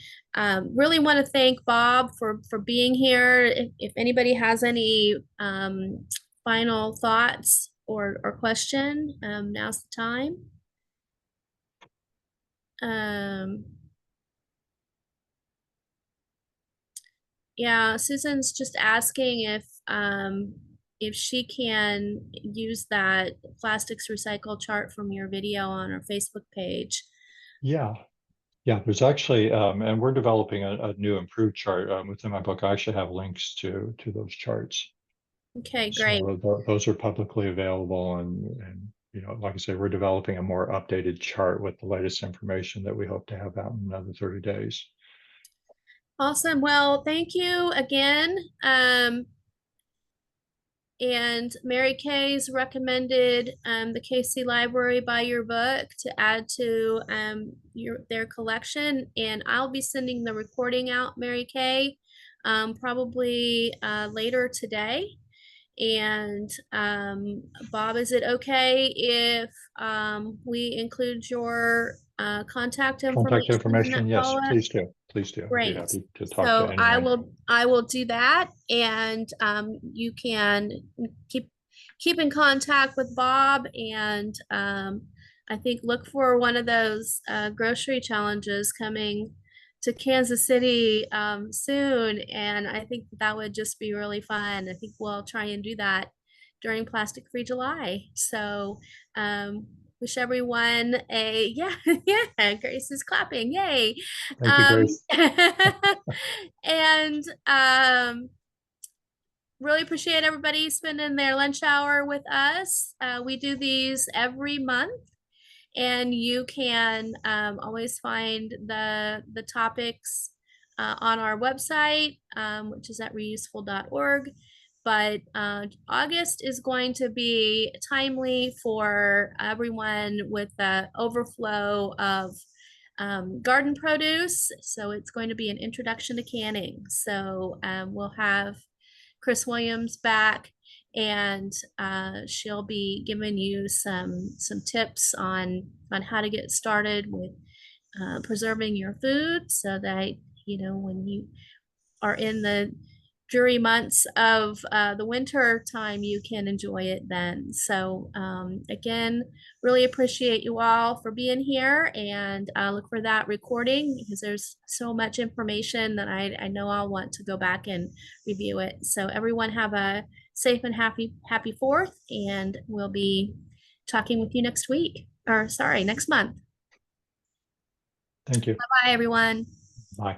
really want to thank Bob for being here. If anybody has any final thoughts or question, now's the time. Yeah, Susan's just asking if she can use that plastics recycle chart from your video on our Facebook page. Yeah. Yeah, there's actually, and we're developing a new improved chart within my book. I actually have links to those charts. Okay, great. So those are publicly available, and you know, like I say, we're developing a more updated chart with the latest information that we hope to have out in another 30 days. Awesome. Well, thank you again. And Mary Kay's recommended the KC Library buy your book to add to their collection, and I'll be sending the recording out, Mary Kay, probably later today. And Bob, is it okay if we include your contact information? Yes, please do. Please do. Great. I'd be happy to talk to So anyone. I will do that, and you can keep in contact with Bob, and I think look for one of those grocery challenges coming to Kansas City soon, and I think that would just be really fun. I think we'll try and do that during Plastic Free July. So wish everyone a yeah, Grace is clapping, yay. Thank you, Grace. And really appreciate everybody spending their lunch hour with us. We do these every month, and you can always find the topics on our website, which is at reuseful.org. But August is going to be timely for everyone with the overflow of garden produce. So it's going to be an introduction to canning. So we'll have Chris Williams back, and she'll be giving you some tips on how to get started with preserving your food, so that you know when you are in the dreary months of the winter time, you can enjoy it then. So again, really appreciate you all for being here, and look for that recording, because there's so much information that I know I'll want to go back and review it. So everyone have a safe and happy 4th, and we'll be talking with you next week, or sorry, next month. Thank you. Bye-bye, everyone. Bye.